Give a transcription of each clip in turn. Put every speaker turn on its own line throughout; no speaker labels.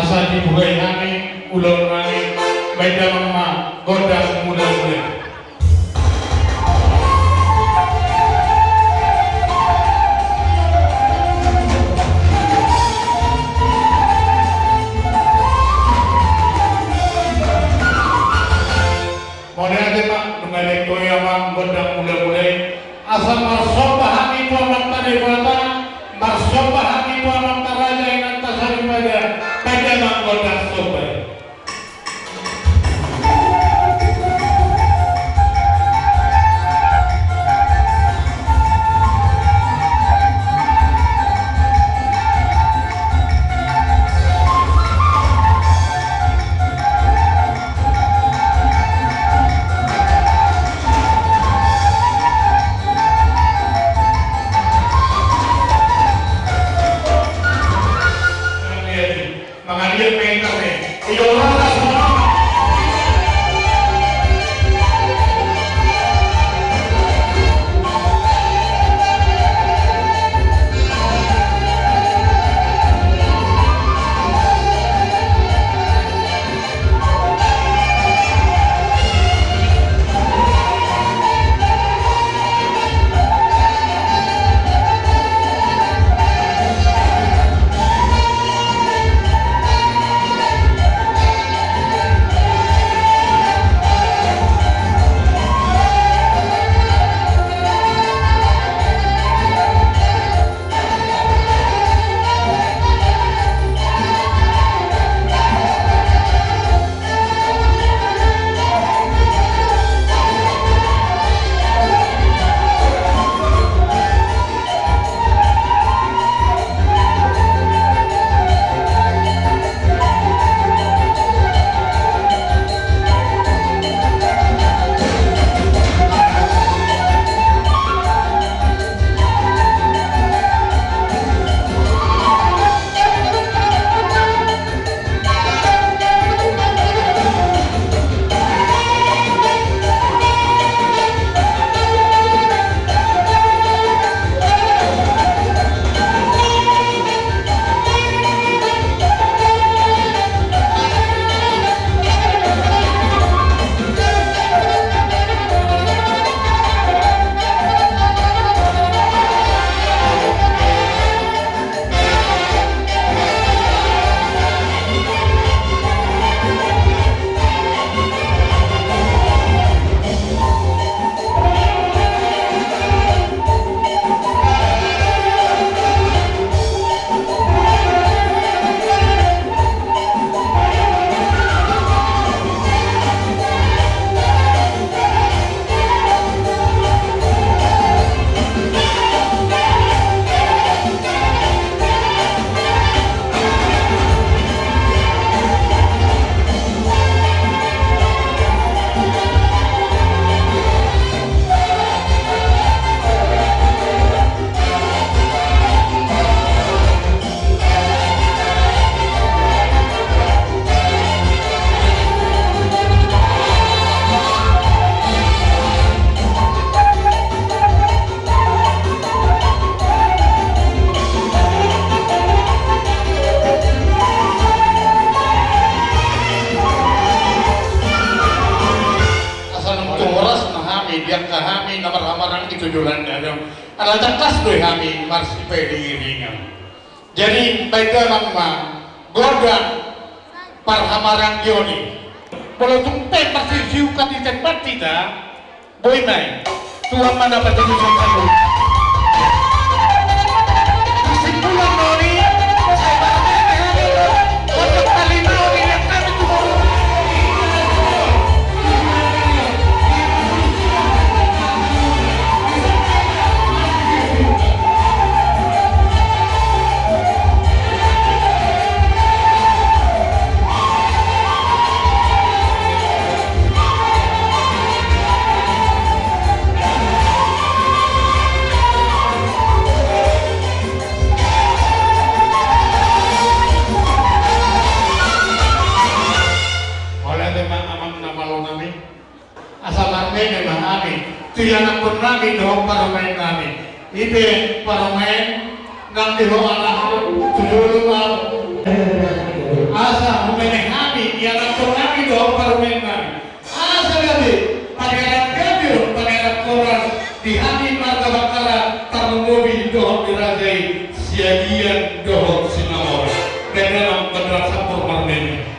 asa dibuai kami ulun kami beda mama godang muda-muda. Modern mak mengenai koyamang godang muda-muda asa marsoba kami tuamak tadi bata marsoba kami tuamak taraja yang atas daripada beda mak godang soba. Mengalir mentor nih, idola semua. Yang kami nomor-nomoran ditujulan dalam adalah tekas tuh kami masih pediringan. Jadi beda nama godang parhamarang Yoni. Kalau tumpe pasti siukan di tempat tidak, boy main. Tuhan mana pada dusun kamu? Kesimpulan Nori, saya barangnya hari untuk kali Nori yang kami tunggu. Tiada pun lagi dong parmain kami. Ibe parmain nang diho anak tujuh beneran sampur marmenya.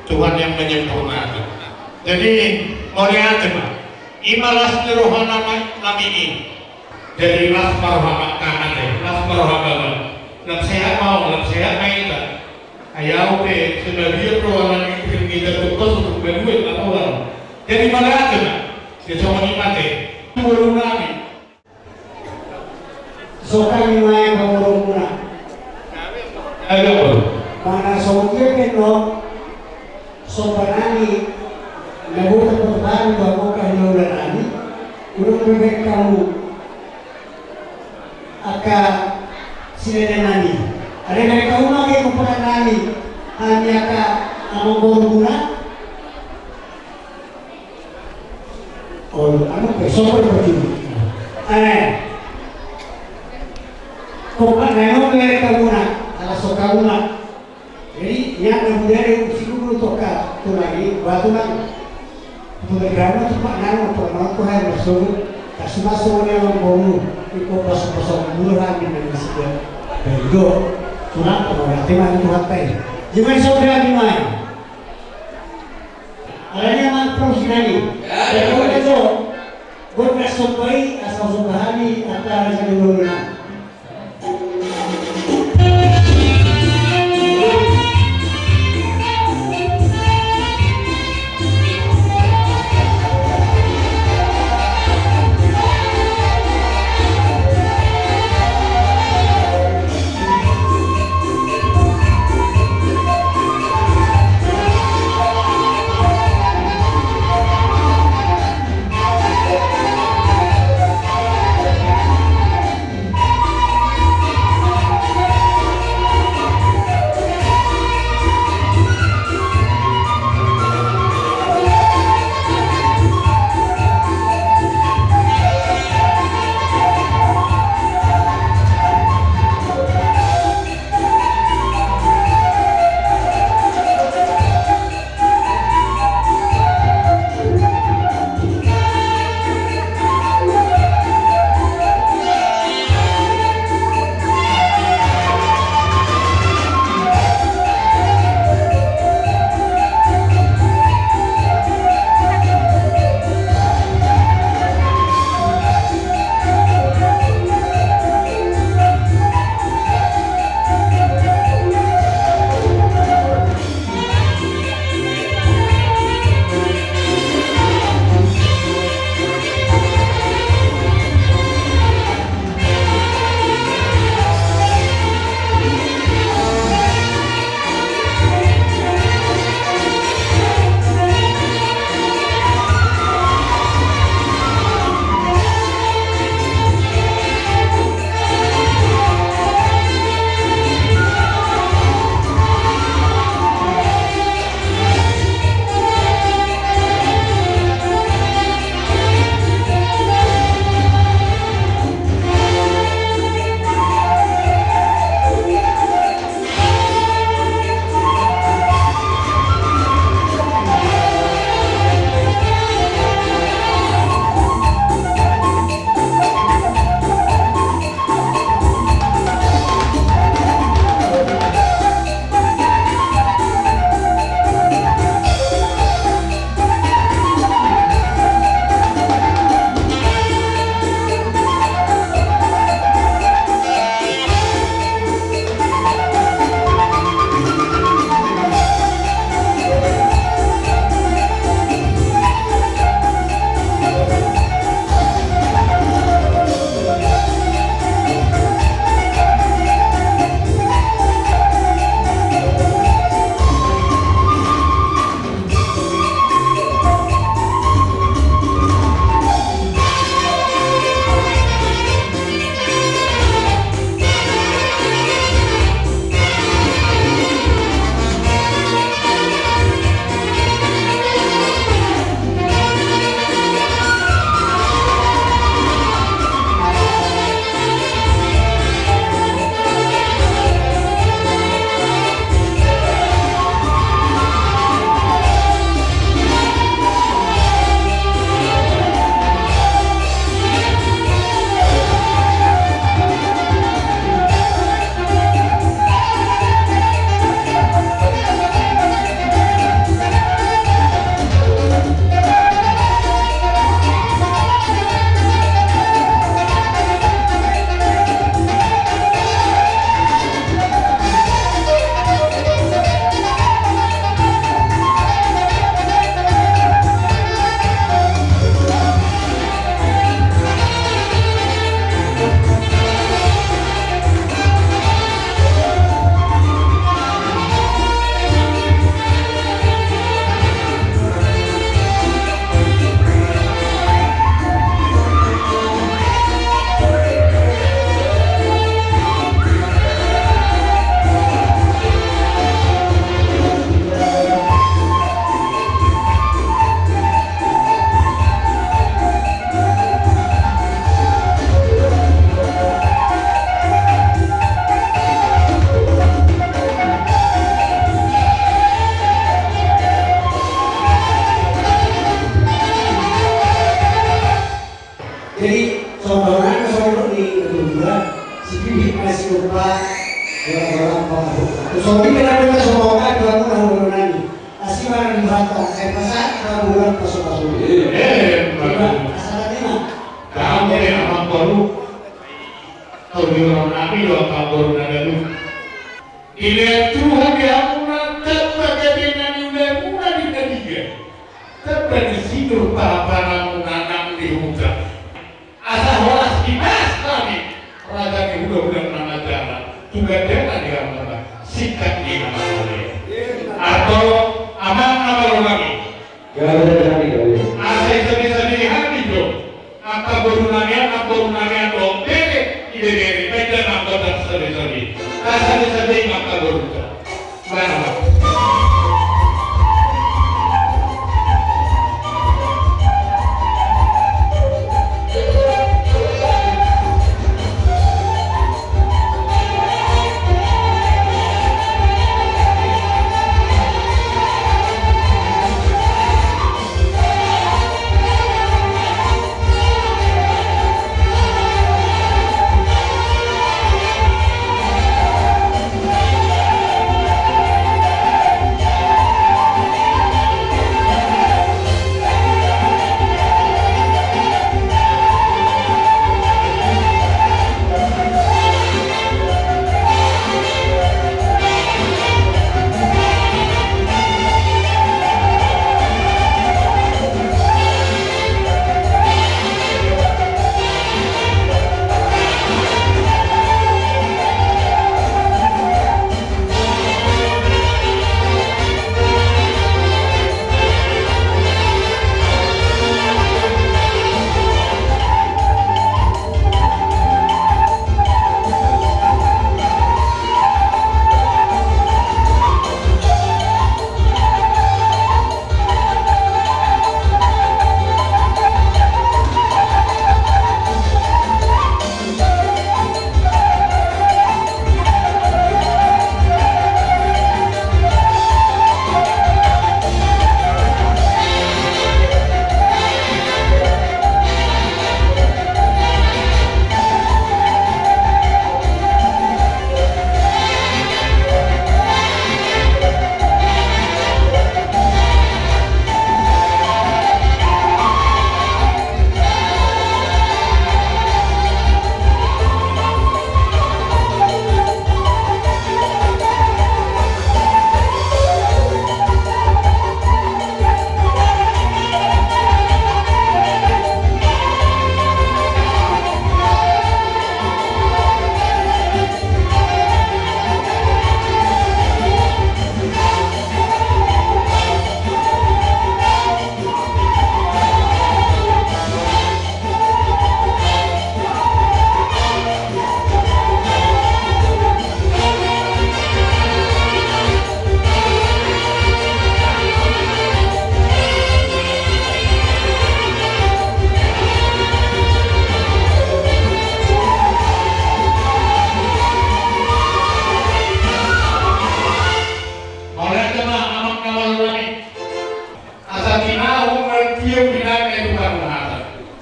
Tuhan yang menyempurnakan. Jadi moriatem imalas rohana nami jadi ras marhama kanane ras marhama lam sehat mau lam sehat maita ayau pe sebagai rohana yang kita tugas untuk berbuat apa orang jadi moriatem dia cuma nikmati mulu nami
so kami main pemurung muna
ada
mana soalnya keno sopanani nabuta pertama bago kayo nani urang bibig kamu aka sinenani ada dari kamu lagi kepada nani hanya ka among boruna oh ano pe sopan begini kung ano mere kamu na alas so kamu na jadi yang kemudian siguro toka tu lagi batu lang pemegrangan tu pak nano pernah tu hai masuk kasih masuk ni orang bomu ikut pasal murah ni dengan sekian bego curang orang teman tu hatai jangan saudara ni mai alanya mak profesional kalau itu buat sampai asal subhani antara jadi Anda semua kan dua bulan lagi. Asih mana di Banten? Saya pesan dua bulan masuk. Asal tadi mah.
Kamu yang amat baru. Tujuan nabi dua kabur nada lu. Ini Tuhan yang menatap bagaimana udah mulai di ketiga. Tapi di situ para menanam di hutan. Asal waras dinas kami. Raga di udah nama jalan. Juga jangan dia mana sikap di nama saya. Atau aman nama lo lagi.
Gak ada lagi.
Asal sedih hati dong. Apa berunangnya dong. Ide beda nama dan sedih. Asal sedih maka berunang. Mana?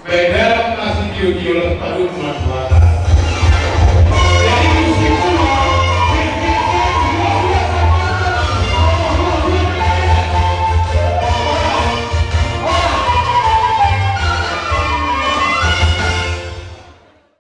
Beda masih